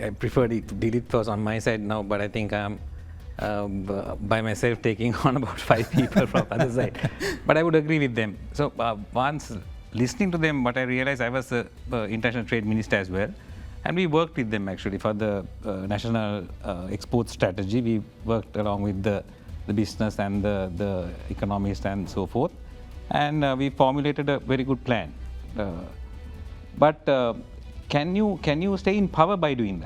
I prefer to delete was on my side now, but I think I'm by myself taking on about 5 people from other side. But I would agree with them. So once listening to them, what I realized, I was the international trade minister as well. And we worked with them actually for the national export strategy. We worked along with the business and the economists and so forth. And we formulated a very good plan. But can you stay in power by doing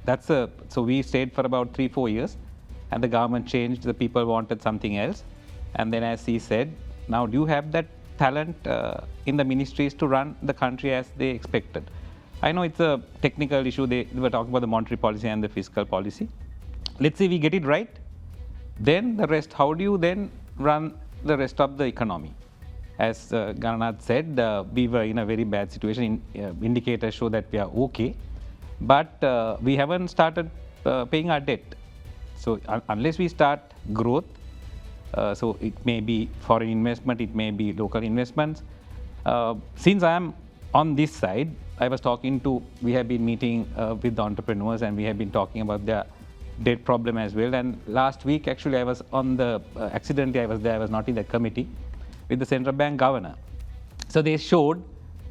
that? So we stayed for about 3-4 years, and the government changed. The people wanted something else, and then, as he said, now do you have that talent in the ministries to run the country as they expected? I know it's a technical issue. They were talking about the monetary policy and the fiscal policy. Let's say we get it right, then the rest. How do you then run the rest of the economy? As Gananath said, we were in a very bad situation. Indicators show that we are okay, but we haven't started paying our debt. So unless we start growth, so it may be foreign investment, it may be local investments. Since I am on this side, we have been meeting with the entrepreneurs, and we have been talking about their debt problem as well. And last week, actually, I was accidentally I was there, I was not in that committee, with the central bank governor. So they showed,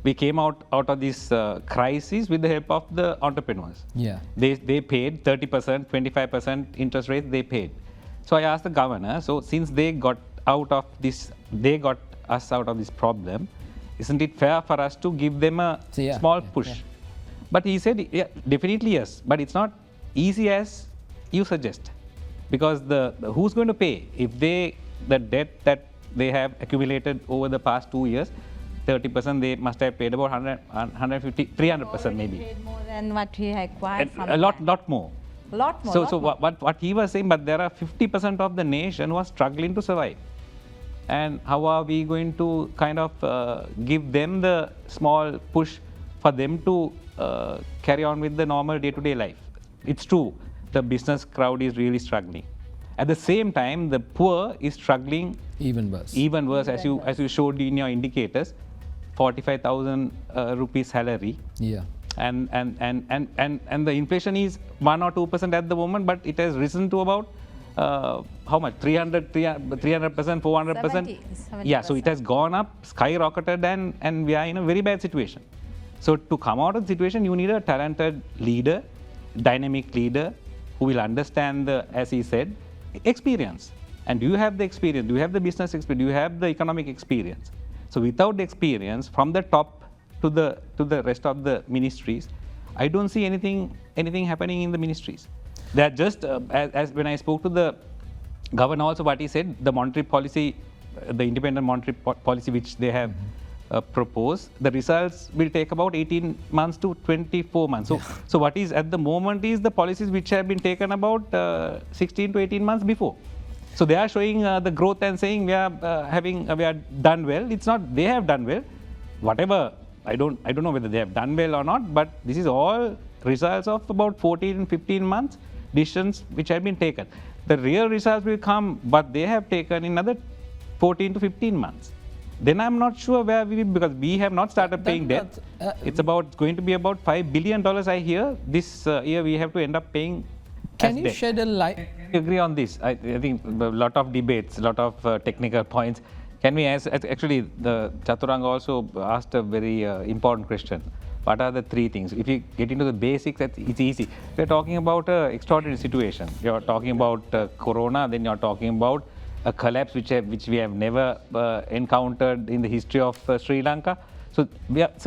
we came out of this crisis with the help of the entrepreneurs. Yeah. They paid 30%, 25% interest rate they paid. So I asked the governor, so since they got us out of this problem, isn't it fair for us to give them a small push? Yeah. But he said, yeah, definitely yes, but it's not easy as you suggest, because who's going to pay if the debt that they have accumulated over the past 2 years, 30%, they must have paid about 150, 300% maybe. Paid more than what he acquired from a lot more. A lot more. So what he was saying, but there are 50% of the nation who are struggling to survive. And how are we going to kind of give them the small push for them to carry on with the normal day-to-day life? It's true, the business crowd is really struggling. At the same time, the poor is struggling even worse. As you showed in your indicators, 45,000 rupees salary. Yeah. And the inflation is 1 or 2% at the moment, but it has risen to about how much? 300%, 400%? 70%. Yeah, so it has gone up, skyrocketed, and we are in a very bad situation. So to come out of the situation, you need a talented leader, dynamic leader, who will understand as he said, experience. And do you have the experience? Do you have the business experience? Do you have the economic experience? So without the experience, from the top to the rest of the ministries, I don't see anything happening in the ministries. They are just, as when I spoke to the governor also, what he said, the monetary policy, the independent monetary policy which they have proposed, the results will take about 18 months to 24 months. So what is at the moment is the policies which have been taken about 16 to 18 months before. So they are showing the growth and saying we are done well. It's not they have done well. Whatever, I don't know whether they have done well or not, but this is all results of about 14 and 15 months decisions which have been taken. The real results will come, but they have taken another 14 to 15 months. Then I'm not sure where we will, because we have not started paying debt. It's going to be about $5 billion, I hear. This year we have to end up paying. Can you shed a light? I agree on this. I think a lot of debates, a lot of technical points. Can we ask, actually, the Chaturanga also asked a very important question. What are the 3 things? If you get into the basics, it's easy. We're talking about an extraordinary situation. You're talking about Corona, then you're talking about a collapse which we have never encountered in the history of Sri Lanka. So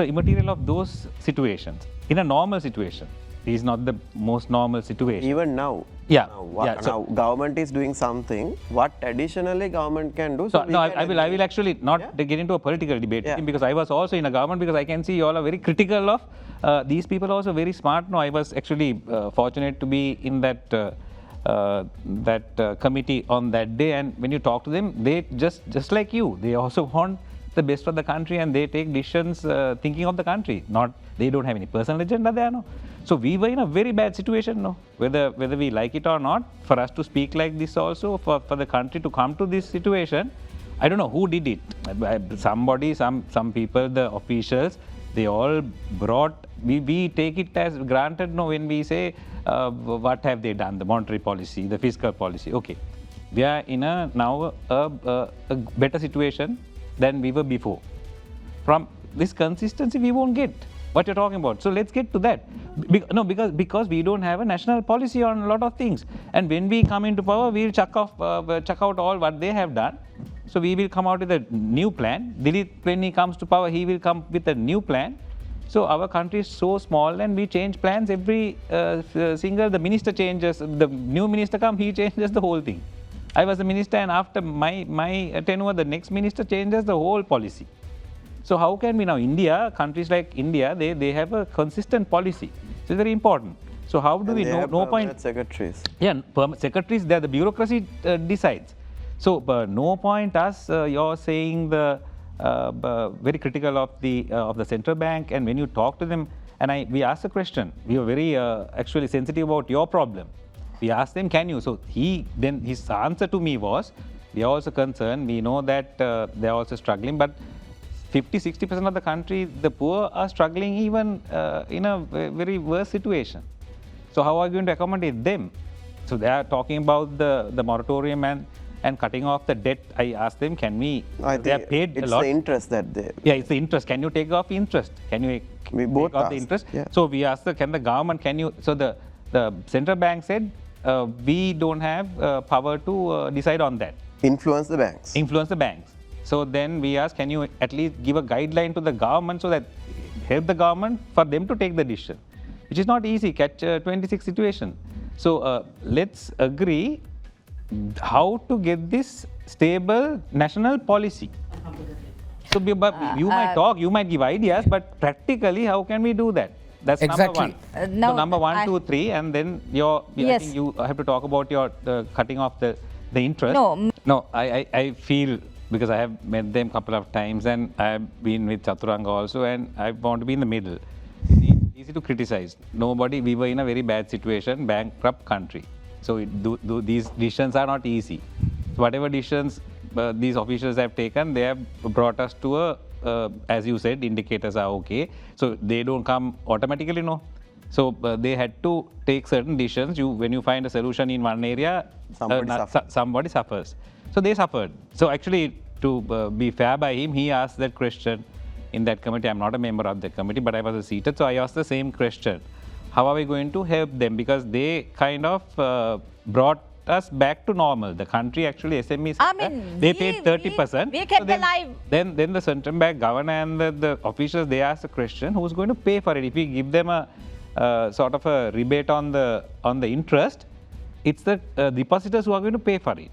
immaterial of those situations. In a normal situation, this is not the most normal situation. Even now. Yeah. Now government is doing something. What additionally government can do? I will actually not get into a political debate because I was also in a government, because I can see you all are very critical of these people, also very smart. No, I was actually fortunate to be in that committee on that day, and when you talk to them, they just like you, they also want the best for the country, and they take decisions thinking of the country. They don't have any personal agenda there. No. So we were in a very bad situation, no, whether we like it or not. For us to speak like this also, for the country to come to this situation, I don't know who did it. Somebody, some people, the officials They all brought, we take it as granted no when we say what have they done, the monetary policy, the fiscal policy. Okay, we are in now a better situation than we were before. From this consistency we won't get what you're talking about. So let's get to that. Because we don't have a national policy on a lot of things. And when we come into power, we'll chuck out all what they have done. So we will come out with a new plan. Dilip, when he comes to power, he will come with a new plan. So our country is so small and we change plans every the minister changes, the new minister comes, he changes the whole thing. I was the minister and after my tenure, the next minister changes the whole policy. So how can we now, India, countries like India, they have a consistent policy. So it's very important. So how do we know? No point. Secretaries. Yeah, secretaries, the bureaucracy decides. So no point us, you're saying the very critical of the central bank, and when you talk to them, and we asked a question, we were very actually sensitive about your problem. We asked them, can you? So then his answer to me was, we are also concerned, we know that they are also struggling, but 50-60% of the country, the poor are struggling even in a very worse situation. So how are you going to accommodate them? So they are talking about the moratorium and cutting off the debt. I asked them, can we? They are paid a lot. It's the interest that they. Yeah, it's the interest. Can you take off interest? Can you take off the interest? Yeah. So we asked, can the government? Can you? So the central bank said, we don't have power to decide on that. Influence the banks. Influence the banks. So then we asked, can you at least give a guideline to the government so that help the government for them to take the decision, which is not easy, catch 26 situation. So let's agree how to get this stable national policy. So you might talk, you might give ideas, but practically how can we do that? That's exactly. number one. So number 1, 2, 3, and then I think you have to talk about your cutting off the interest. No, I feel, because I have met them a couple of times and I have been with Chaturanga also, and I want to be in the middle. It's easy to criticize. We were in a very bad situation, bankrupt country. So these decisions are not easy. So whatever decisions these officials have taken, they have brought us to as you said, indicators are okay. So they don't come automatically, no. So they had to take certain decisions. When you find a solution in one area, somebody suffers. So they suffered. So actually, to be fair by him, he asked that question in that committee. I'm not a member of that committee, but I was seated. So I asked the same question. How are we going to help them? Because they kind of brought us back to normal. The country actually, SMEs, they paid 30%. We kept alive. Then the central bank governor and the officials, they asked the question, who's going to pay for it? If we give them a sort of a rebate on the interest, it's the depositors who are going to pay for it.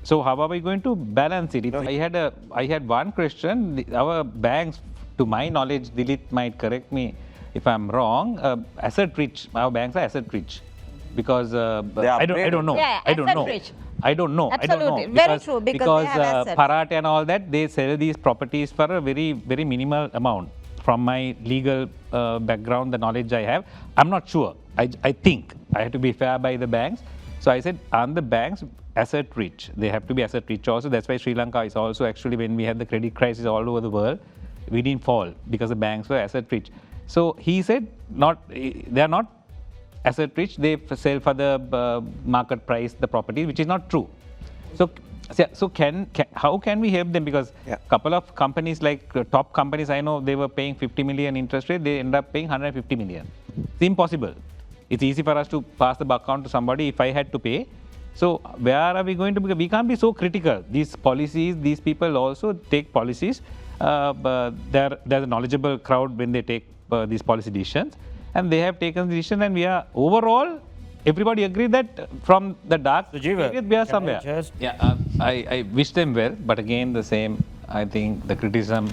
So how are we going to balance it? I had one question. Our banks, to my knowledge, Dilip might correct me if I'm wrong, asset rich. Our banks are asset rich because I don't know. Yeah, I don't know. rich. I don't know. Absolutely, Very true, because they have assets. Parat and all that, they sell these properties for a very, very minimal amount. From my legal background, the knowledge I have, I'm not sure. I think I have to be fair by the banks. So I said, aren't the banks asset rich? They have to be asset rich also. That's why Sri Lanka is also actually, when we had the credit crisis all over the world, we didn't fall because the banks were asset rich. So he said, they are not asset rich. They sell for the market price, the property, which is not true. So how can we help them? Because a couple of companies, like top companies, I know they were paying 50 million interest rate. They end up paying 150 million. It's impossible. It's easy for us to pass the buck on to somebody if I had to pay. So where are we going to be? We can't be so critical. These policies, these people also take policies. There's a knowledgeable crowd when they take these policy decisions. And they have taken the decision, and we are overall, everybody agree that from the dark period we are somewhere. I wish them well, but again the same, I think the criticism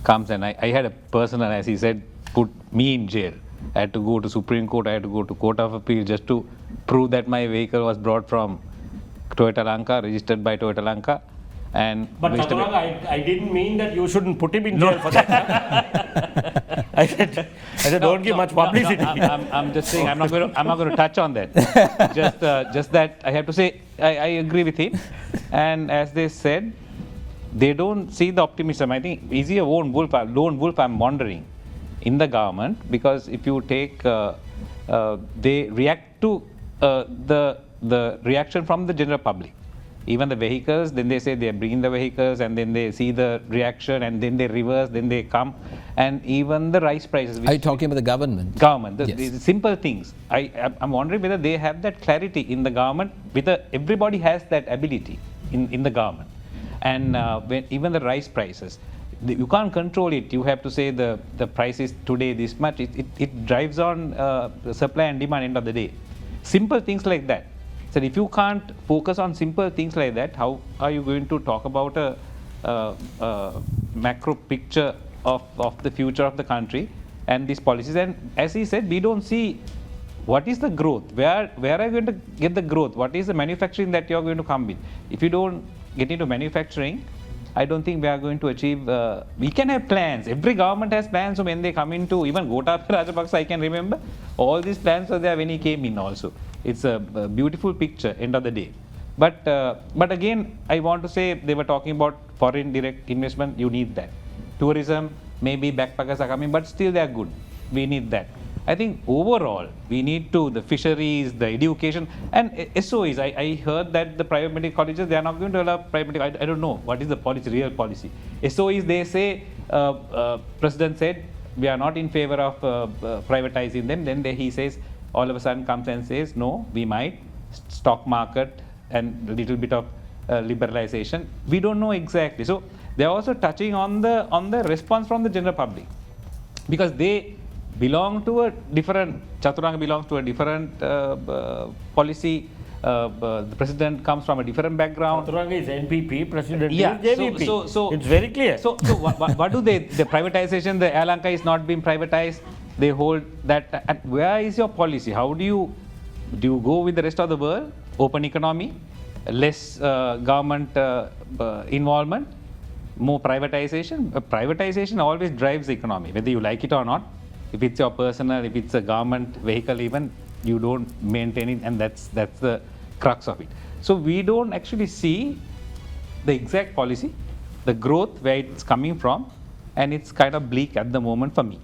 comes, and I had a personal, as he said, put me in jail. I had to go to Supreme Court, I had to go to Court of Appeal just to prove that my vehicle was brought from Toyota Lanka, registered by Toyota Lanka. But I didn't mean that you shouldn't put him in jail for that. I said don't give much publicity. I'm just saying, I'm not going to touch on that. just that I have to say, I agree with him. And as they said, they don't see the optimism. I think easier lone wolf I'm wandering. in the government, because if you take, they react to the reaction from the general public. Even the vehicles, then they say they are bringing the vehicles, and then they see the reaction, and then they reverse, then they come, and even the rice prices. Are you talking about the government? Government, Yes. the simple things. I'm wondering whether they have that clarity in the government. Everybody has that ability in the government, and when even the rice prices, you can't control it. You have to say the price is today this much. It drives on the supply and demand end of the day. Simple things like that. So if you can't focus on simple things like that, how are you going to talk about a macro picture of the future of the country and these policies? And as he said, we don't see what is the growth. Where are you going to get the growth? What is the manufacturing that you are going to come with? If you don't get into manufacturing, I don't think we are going to achieve. We can have plans. Every government has plans. So when they come into, even Gotabaya Rajapaksa, I can remember, all these plans were there when he came in also. It's a beautiful picture, end of the day. But again, I want to say, they were talking about foreign direct investment. You need that. Tourism, maybe backpackers are coming, but still they are good. We need that. I think overall, we need the fisheries, the education, and SOEs. I heard that the private medical colleges, they are not going to allow private medical. I don't know what is the policy, real policy. SOEs, they say, President said, we are not in favor of privatizing them. Then he says, all of a sudden comes and says, no, we might, stock market and a little bit of liberalization. We don't know exactly. So they are also touching on the response from the general public, because they belong to a different, Chaturanga belongs to a different policy. The president comes from a different background. Chaturanga is NPP, president Yeah, is JVP. so it's very clear. So what do they? The privatization, the Air Lanka is not being privatized. They hold that. And where is your policy? How do you go with the rest of the world? Open economy, less government involvement, more privatization. Privatization always drives the economy, whether you like it or not. If it's your personal, if it's a government vehicle, even you don't maintain it, and that's the crux of it. So we don't actually see the exact policy, the growth, where it's coming from, and it's kind of bleak at the moment for me.